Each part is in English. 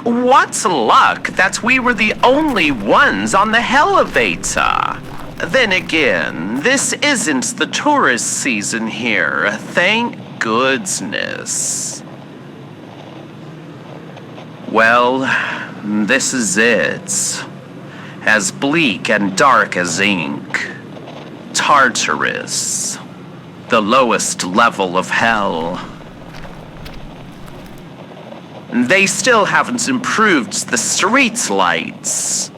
What luck that we were the only ones on the elevator. Then again, this isn't the tourist season here, thank goodness. Well, this is it. As bleak and dark as ink. Tartarus. The lowest level of hell. They still haven't improved the street lights.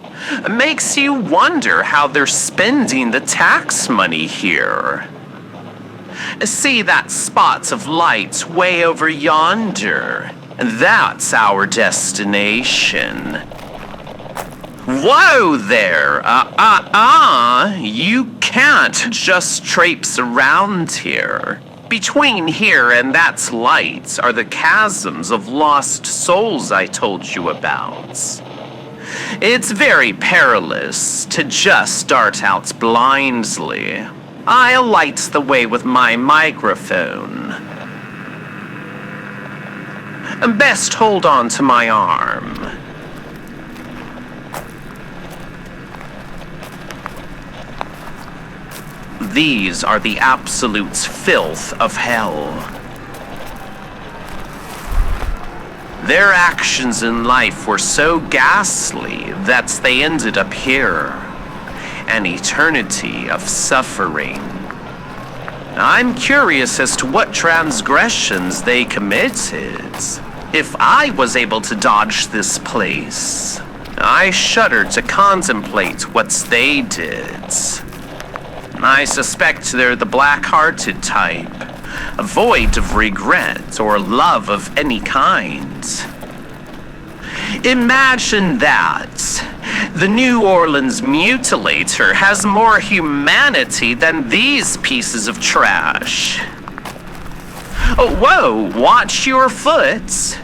Makes you wonder how they're spending the tax money here. See that spot of light way over yonder? That's our destination. Whoa there! You can't just traipse around here. Between here and that light are the chasms of lost souls I told you about. It's very perilous to just start out blindly. I'll light the way with my microphone. Best hold on to my arm. These are the absolute filth of hell. Their actions in life were so ghastly that they ended up here. An eternity of suffering. I'm curious as to what transgressions they committed. If I was able to dodge this place, I shudder to contemplate what they did. I suspect they're the black-hearted type, void of regret or love of any kind. Imagine that. The New Orleans mutilator has more humanity than these pieces of trash. Oh, whoa, watch your foot.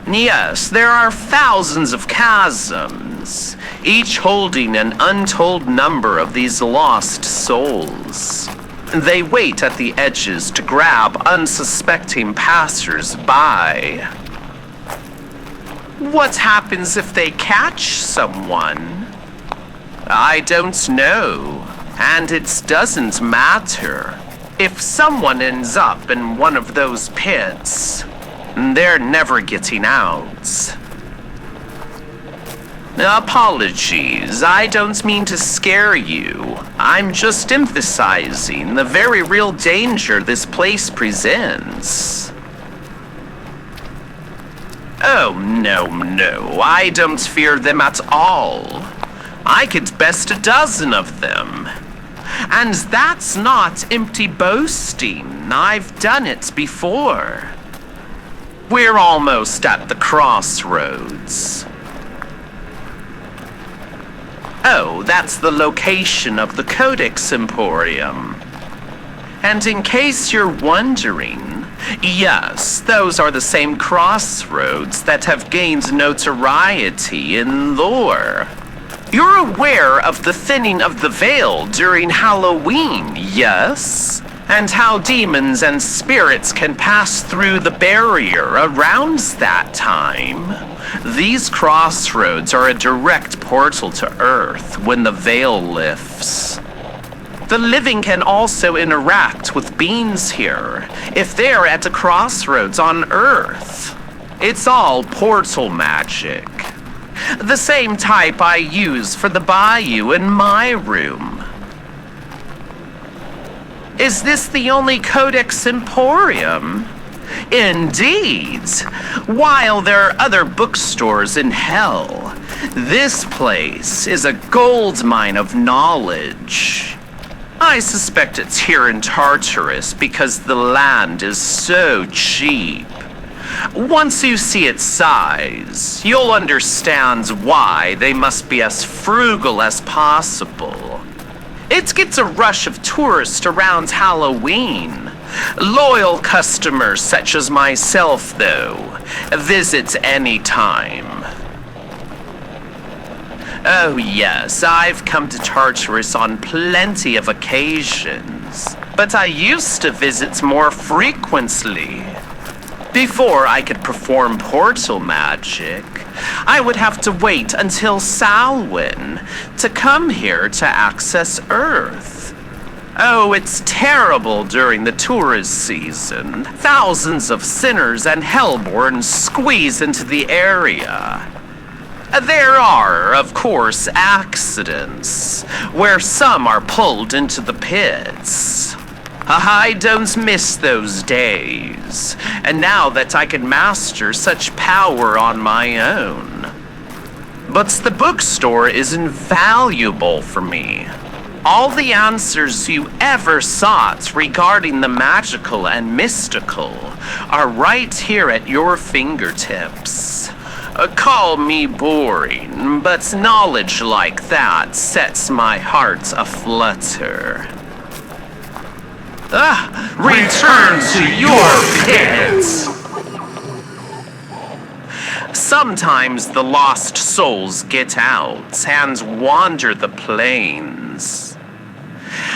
Yes, there are thousands of chasms, each holding an untold number of these lost souls. They wait at the edges to grab unsuspecting passers-by. What happens if they catch someone? I don't know, and it doesn't matter. If someone ends up in one of those pits, they're never getting out. Apologies, I don't mean to scare you. I'm just emphasizing the very real danger this place presents. Oh, no, I don't fear them at all. I could best a dozen of them. And that's not empty boasting. I've done it before. We're almost at the crossroads. Oh, that's the location of the Codex Emporium. And in case you're wondering, yes, those are the same crossroads that have gained notoriety in lore. You're aware of the thinning of the veil during Halloween, yes? And how demons and spirits can pass through the barrier around that time. These crossroads are a direct portal to Earth when the veil lifts. The living can also interact with beings here if they're at a crossroads on Earth. It's all portal magic. The same type I use for the bayou in my room. Is this the only Codex Emporium? Indeed. While there are other bookstores in hell, this place is a gold mine of knowledge. I suspect it's here in Tartarus because the land is so cheap. Once you see its size, you'll understand why they must be as frugal as possible. It gets a rush of tourists around Halloween. Loyal customers such as myself, though, visit any time. Oh yes, I've come to Tartarus on plenty of occasions, but I used to visit more frequently. Before I could perform portal magic, I would have to wait until Samhain to come here to access Earth. Oh, it's terrible during the tourist season. Thousands of sinners and hellborns squeeze into the area. There are, of course, accidents, where some are pulled into the pits. I don't miss those days, and now that I can master such power on my own. But the bookstore is invaluable for me. All the answers you ever sought regarding the magical and mystical are right here at your fingertips. Call me boring, but knowledge like that sets my heart aflutter. Return to your pit! Sometimes the lost souls get out and wander the plains.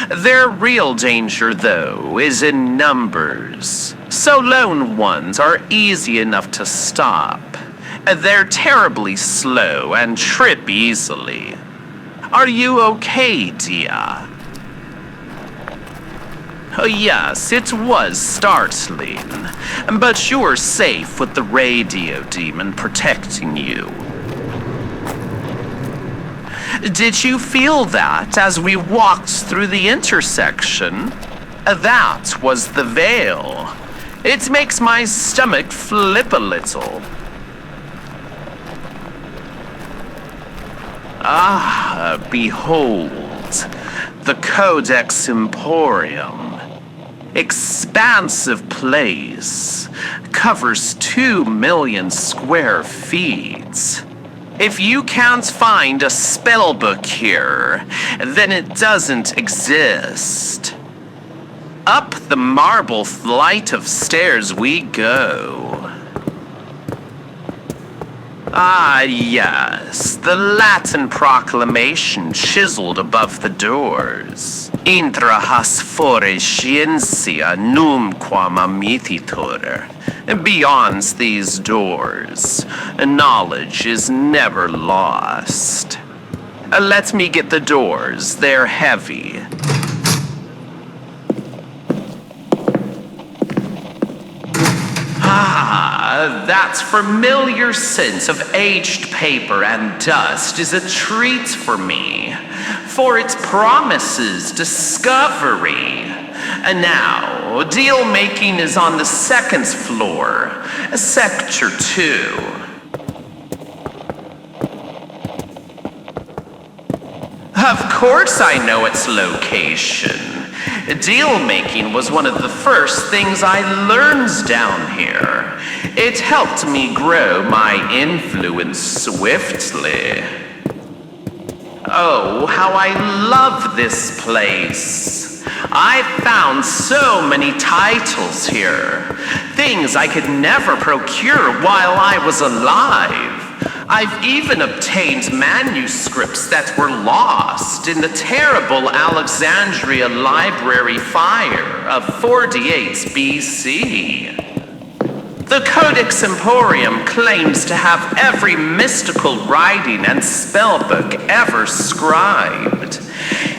Their real danger, though, is in numbers, so lone ones are easy enough to stop. They're terribly slow and trip easily. Are you okay, Dia? Oh, yes, it was startling, but you're safe with the radio demon protecting you. Did you feel that as we walked through the intersection? That was the veil. It makes my stomach flip a little. Behold, the Codex Emporium. Expansive place, covers 2 million square feet. If you can't find a spell book here, then it doesn't exist. Up the marble flight of stairs we go. Ah, yes, the Latin proclamation chiseled above the doors. Intra has fore scientia numquam amititur. Beyond these doors, knowledge is never lost. Let me get the doors, they're heavy. That familiar scent of aged paper and dust is a treat for me, for it promises discovery. And now, deal making is on the 2nd floor, Sector 2. Of course I know its location. Deal making was one of the first things I learned down here. It helped me grow my influence swiftly. Oh, how I love this place. I found so many titles here. Things I could never procure while I was alive. I've even obtained manuscripts that were lost in the terrible Alexandria Library fire of 48 BC. The Codex Emporium claims to have every mystical writing and spellbook ever scribed,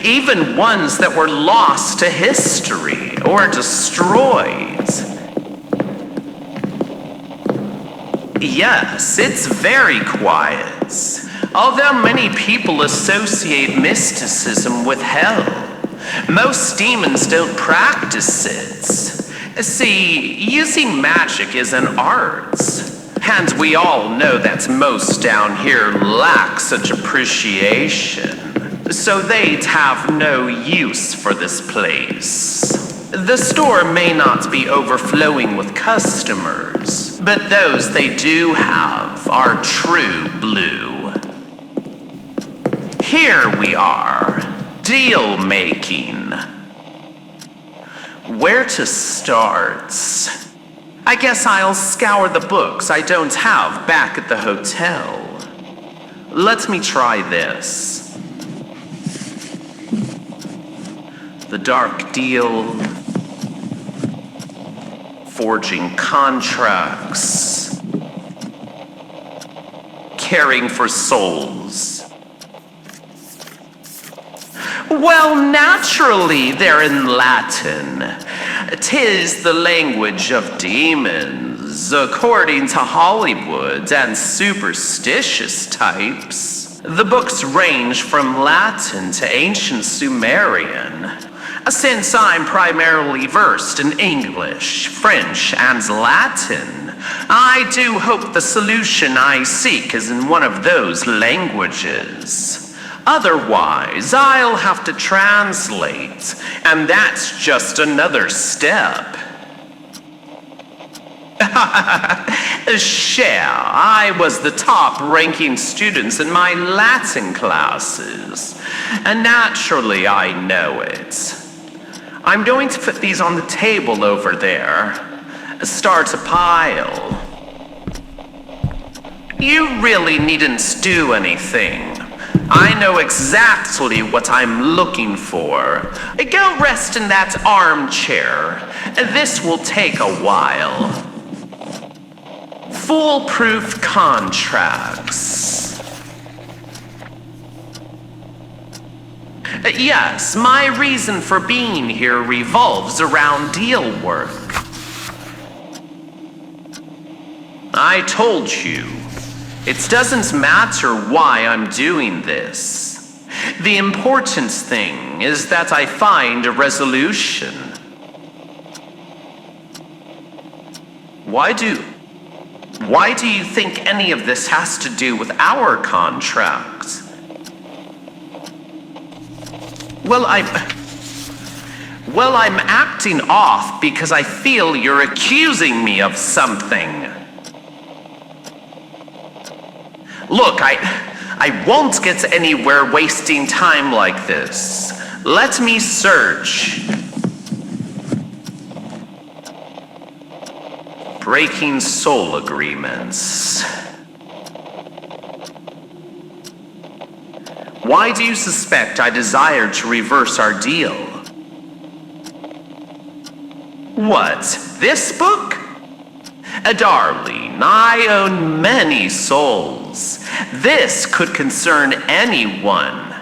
even ones that were lost to history or destroyed. Yes, it's very quiet, although many people associate mysticism with hell. Most demons don't practice it. See, using magic is an art, and we all know that most down here lack such appreciation, so they'd have no use for this place. The store may not be overflowing with customers, but those they do have are true blue. Here we are, deal making. Where to start? I guess I'll scour the books I don't have back at the hotel. Let me try this. The Dark Deal. forging contracts, caring for souls. Well, naturally, they're in Latin. 'Tis the language of demons, according to Hollywood and superstitious types. The books range from Latin to ancient Sumerian. Since I'm primarily versed in English, French, and Latin, I do hope the solution I seek is in one of those languages. Otherwise, I'll have to translate, and that's just another step. Share, I was the top-ranking student in my Latin classes, and naturally I know it. I'm going to put these on the table over there. Start a pile. You really needn't do anything. I know exactly what I'm looking for. Go rest in that armchair. This will take a while. Foolproof contracts. Yes, my reason for being here revolves around deal work. I told you. It doesn't matter why I'm doing this. The important thing is that I find a resolution. Why do you think any of this has to do with our contract? Well, I'm acting off because I feel you're accusing me of something. Look, I won't get anywhere wasting time like this. Let me search. Breaking soul agreements. Why do you suspect I desire to reverse our deal? What, this book? Darling, I own many souls. This could concern anyone.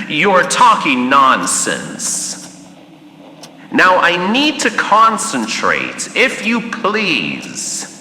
You're talking nonsense. Now I need to concentrate, if you please.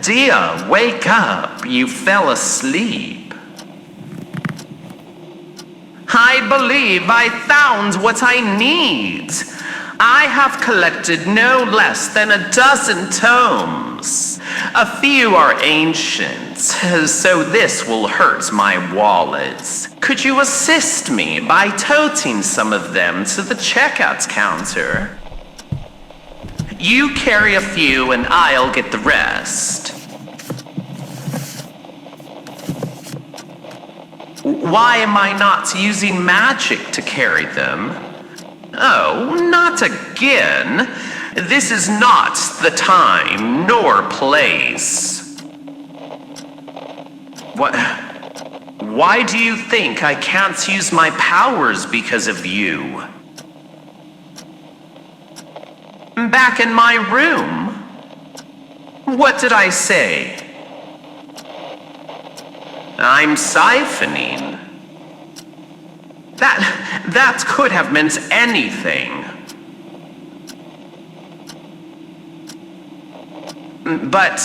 Dear, wake up. You fell asleep. I believe I found what I need. I have collected no less than 12 tomes. A few are ancient, so this will hurt my wallet. Could you assist me by toting some of them to the checkout counter? You carry a few and I'll get the rest. Why am I not using magic to carry them? Oh, not again. This is not the time nor place. What? Why do you think I can't use my powers because of you? Back in my room. What did I say? I'm siphoning. That could have meant anything. But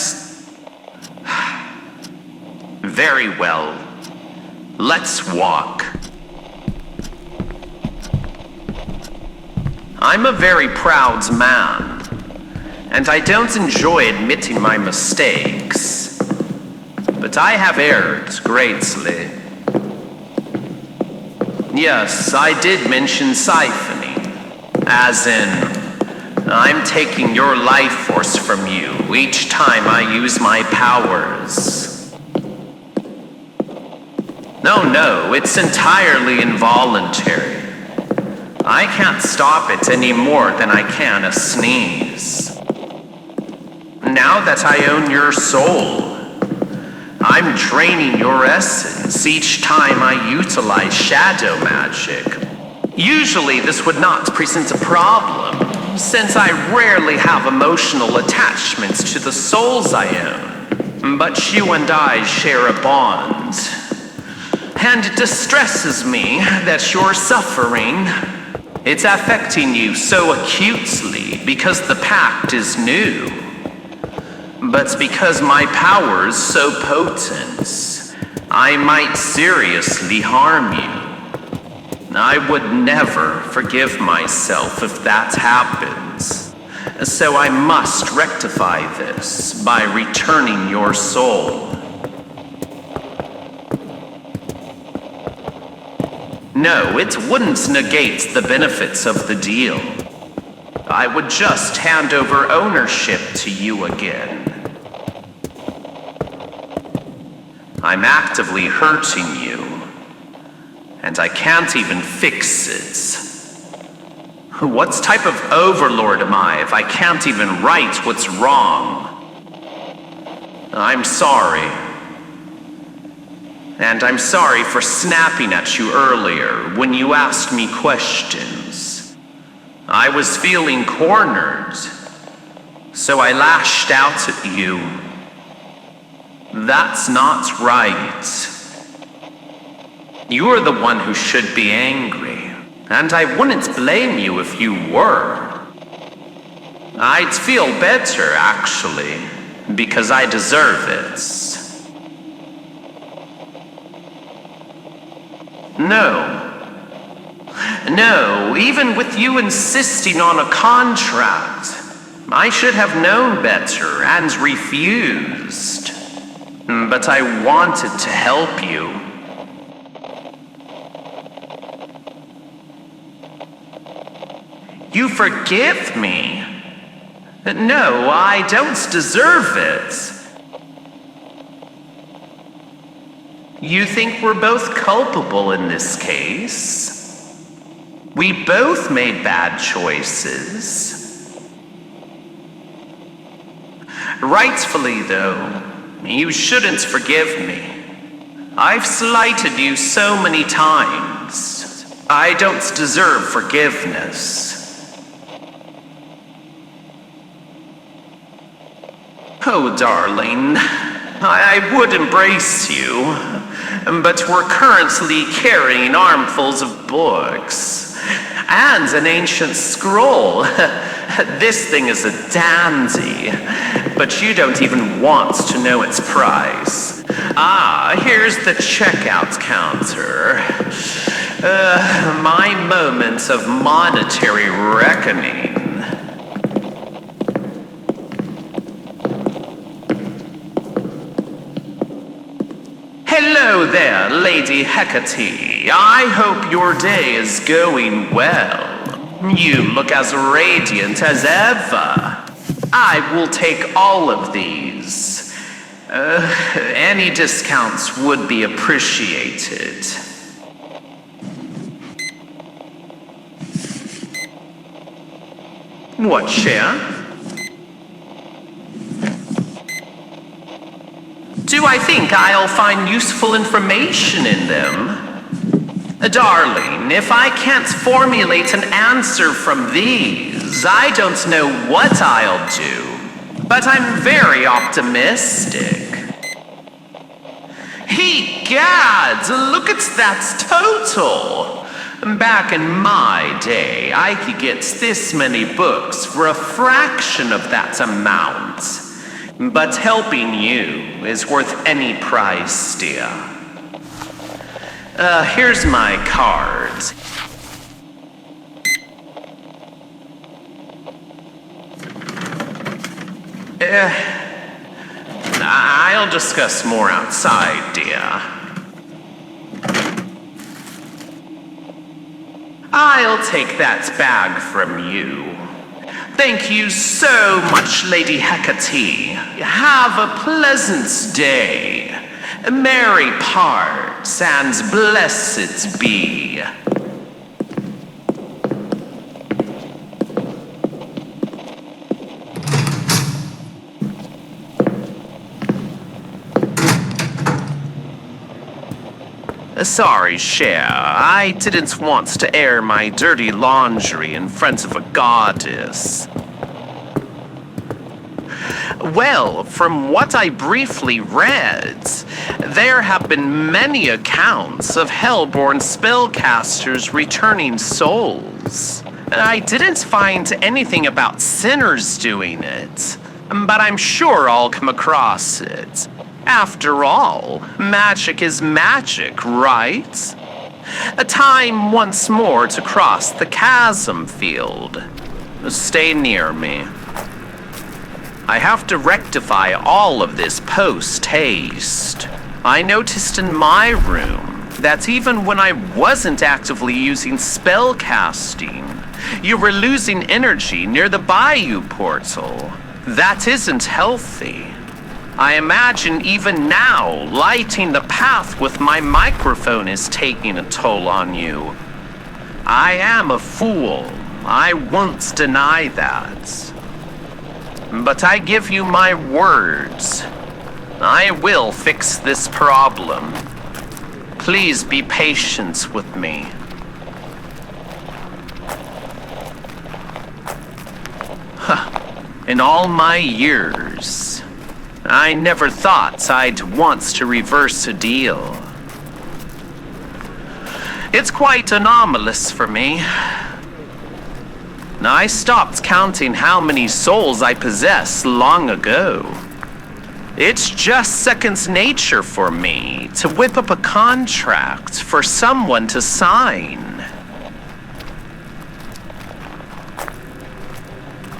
very well. Let's walk. I'm a very proud man, and I don't enjoy admitting my mistakes, but I have erred greatly. Yes, I did mention siphoning, as in, I'm taking your life force from you each time I use my powers. No, it's entirely involuntary. I can't stop it any more than I can a sneeze. Now that I own your soul, I'm draining your essence each time I utilize shadow magic. Usually this would not present a problem, since I rarely have emotional attachments to the souls I own. But you and I share a bond, and it distresses me that you're suffering. It's affecting you so acutely because the pact is new. But because my power's so potent, I might seriously harm you. I would never forgive myself if that happens. So I must rectify this by returning your soul. No, it wouldn't negate the benefits of the deal. I would just hand over ownership to you again. I'm actively hurting you, and I can't even fix it. What type of overlord am I if I can't even right what's wrong? I'm sorry. And I'm sorry for snapping at you earlier when you asked me questions. I was feeling cornered, so I lashed out at you. That's not right. You're the one who should be angry, and I wouldn't blame you if you were. I'd feel better, actually, because I deserve it. No, even with you insisting on a contract, I should have known better and refused. But I wanted to help you. You forgive me? No, I don't deserve it. You think we're both culpable in this case? We both made bad choices. Rightfully, though, you shouldn't forgive me. I've slighted you so many times. I don't deserve forgiveness. Oh, darling, I would embrace you, but we're currently carrying armfuls of books and an ancient scroll. This thing is a dandy, but you don't even want to know its price. Here's the checkout counter. My moment of monetary reckoning. Hello there, Lady Hekate. I hope your day is going well. You look as radiant as ever. I will take all of these. Any discounts would be appreciated. What, share? Do I think I'll find useful information in them? Darling, if I can't formulate an answer from these, I don't know what I'll do. But I'm very optimistic. Egad, look at that total! Back in my day, I could get this many books for a fraction of that amount. But helping you is worth any price, dear. Here's my card. I'll discuss more outside, dear. I'll take that bag from you. Thank you so much, Lady Hekate. Have a pleasant day. Merry parts and blessed be. Sorry, Cher. I didn't want to air my dirty laundry in front of a goddess. Well, from what I briefly read, there have been many accounts of hellborn spellcasters returning souls. I didn't find anything about sinners doing it, but I'm sure I'll come across it. After all, magic is magic, right? A time once more to cross the chasm field. Stay near me. I have to rectify all of this post-haste. I noticed in my room that even when I wasn't actively using spell casting, you were losing energy near the Bayou portal. That isn't healthy. I imagine even now, lighting the path with my microphone is taking a toll on you. I am a fool. I won't deny that. But I give you my words. I will fix this problem. Please be patient with me. In all my years, I never thought I'd want to reverse a deal. It's quite anomalous for me. I stopped counting how many souls I possess long ago. It's just second nature for me to whip up a contract for someone to sign.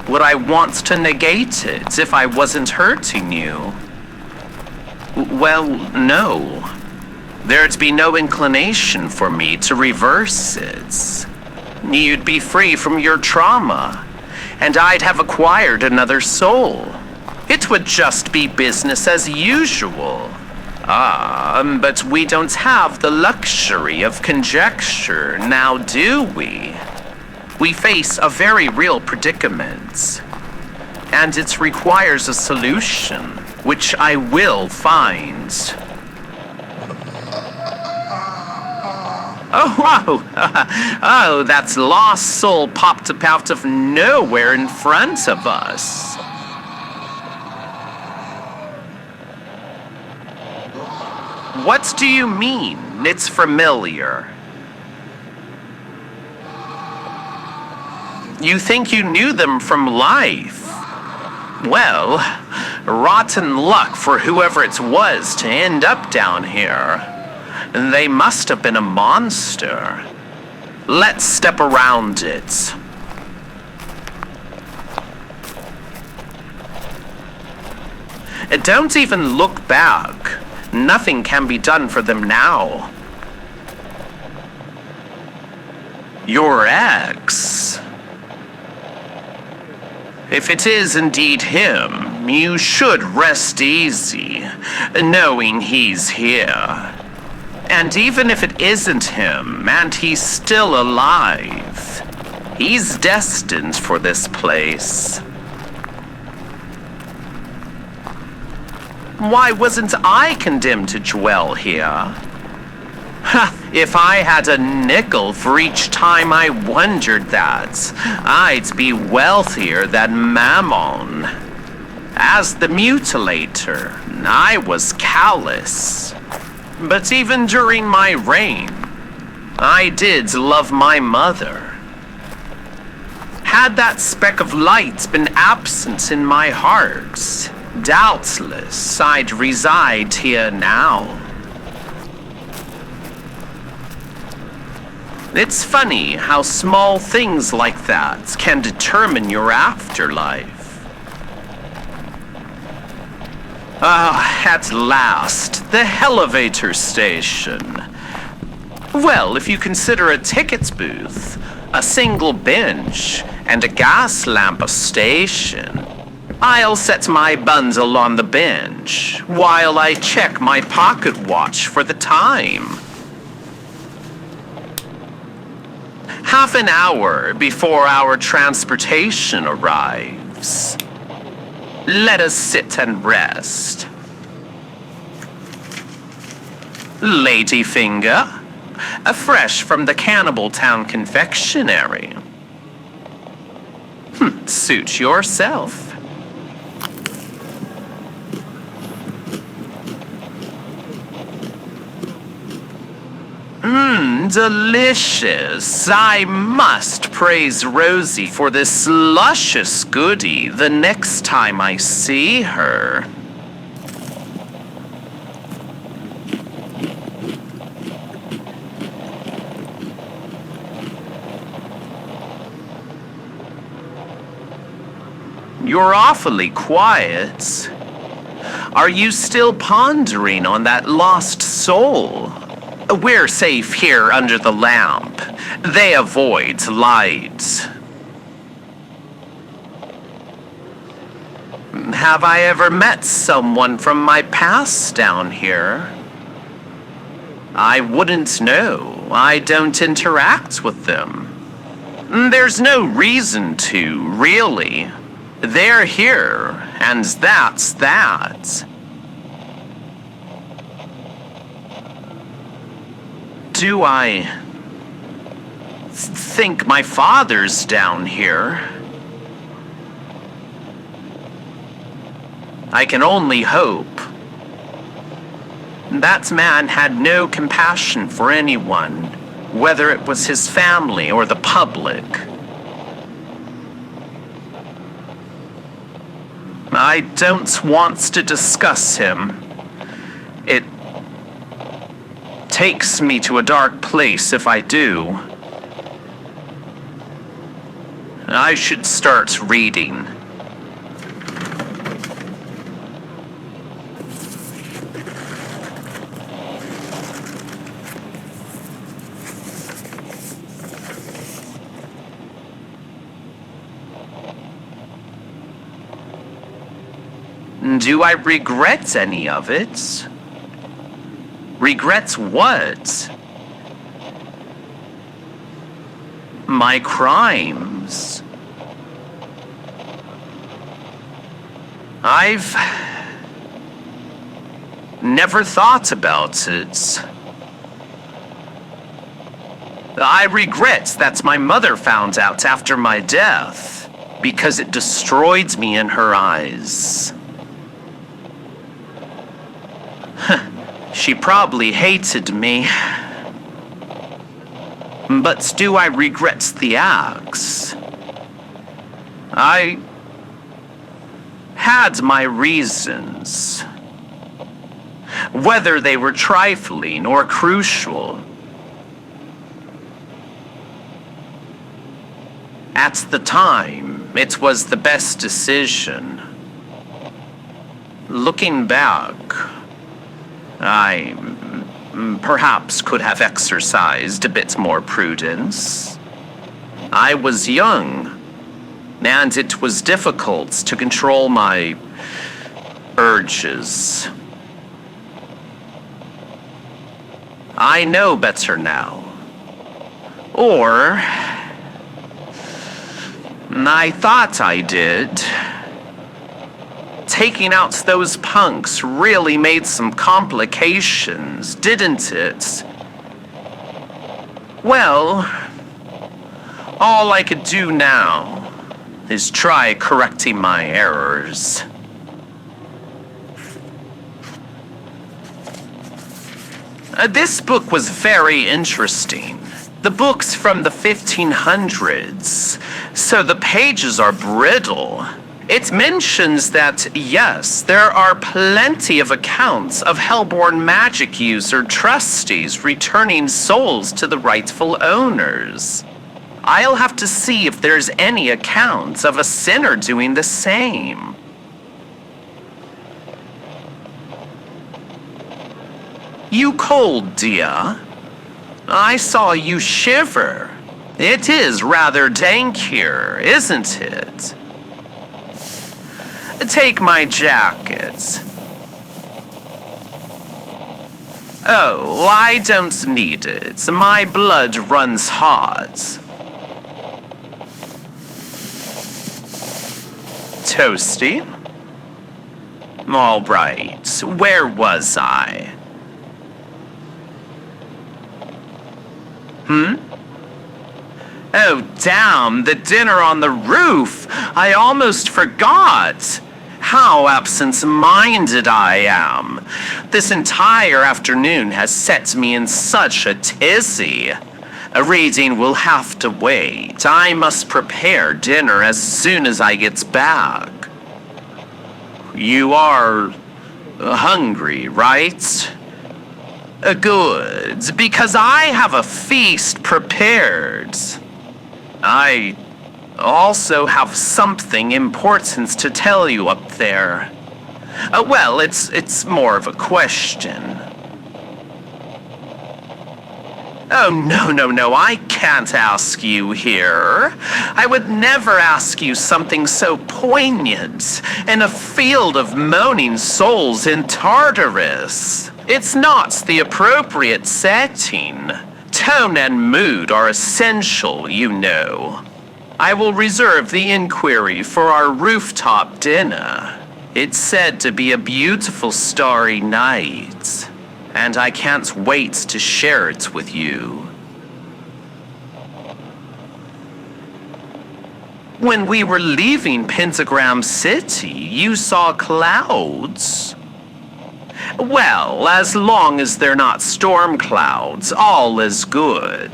Would I want to negate it if I wasn't hurting you? Well, no. There'd be no inclination for me to reverse it. You'd be free from your trauma, and I'd have acquired another soul. It would just be business as usual. But we don't have the luxury of conjecture, now do we? We face a very real predicament, and it requires a solution, which I will find. Oh, wow! Oh, that lost soul popped up out of nowhere in front of us. What do you mean, it's familiar? You think you knew them from life? Well, rotten luck for whoever it was to end up down here. They must have been a monster. Let's step around it. Don't even look back. Nothing can be done for them now. Your ex? If it is indeed him, you should rest easy, knowing he's here. And even if it isn't him, and he's still alive, he's destined for this place. Why wasn't I condemned to dwell here? If I had a nickel for each time I wondered that, I'd be wealthier than Mammon. As the mutilator, I was callous. But even during my reign, I did love my mother. Had that speck of light been absent in my heart, doubtless I'd reside here now. It's funny how small things like that can determine your afterlife. Ah, at last, the elevator station. Well, if you consider a tickets booth, a single bench, and a gas lamp a station, I'll set my bundle on the bench while I check my pocket watch for the time. Half an hour before our transportation arrives. Let us sit and rest. Ladyfinger, fresh from the Cannibal Town confectionery. Suit yourself. Delicious. I must praise Rosie for this luscious goodie the next time I see her. You're awfully quiet. Are you still pondering on that lost soul? We're safe here under the lamp. They avoid light. Have I ever met someone from my past down here? I wouldn't know. I don't interact with them. There's no reason to, really. They're here, and that's that. Do I think my father's down here? I can only hope. That man had no compassion for anyone, whether it was his family or the public. I don't want to discuss him. It takes me to a dark place if I do. I should start reading. Do I regret any of it? Regrets what? My crimes. I've never thought about it. I regret that my mother found out after my death, because it destroyed me in her eyes. She probably hated me. But do I regret the acts? I had my reasons. Whether they were trifling or crucial. At the time, it was the best decision. Looking back, I perhaps could have exercised a bit more prudence. I was young, and it was difficult to control my urges. I know better now. Or I thought I did. Taking out those punks really made some complications, didn't it? Well, all I could do now is try correcting my errors. This book was very interesting. The book's from the 1500s, so the pages are brittle. It mentions that, yes, there are plenty of accounts of Hellborn magic user trustees returning souls to the rightful owners. I'll have to see if there's any accounts of a sinner doing the same. You cold, dear? I saw you shiver. It is rather dank here, isn't it? Take my jacket. Oh, I don't need it. My blood runs hot. Toasty? All right, where was I? Oh, damn, the dinner on the roof! I almost forgot! How absent-minded I am! This entire afternoon has set me in such a tizzy. A reading will have to wait. I must prepare dinner as soon as I get back. You are hungry, right? Good, because I have a feast prepared. I also have something important to tell you up there. Well, it's more of a question. Oh, no, I can't ask you here. I would never ask you something so poignant in a field of moaning souls in Tartarus. It's not the appropriate setting. Tone and mood are essential, you know. I will reserve the inquiry for our rooftop dinner. It's said to be a beautiful starry night, and I can't wait to share it with you. When we were leaving Pentagram City, you saw clouds. Well, as long as they're not storm clouds, all is good.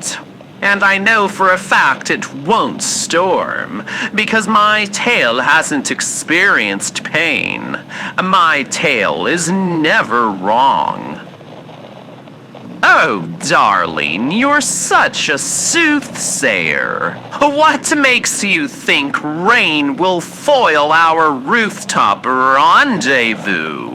And I know for a fact it won't storm, because my tail hasn't experienced pain. My tail is never wrong. Oh, darling, you're such a soothsayer. What makes you think rain will foil our rooftop rendezvous?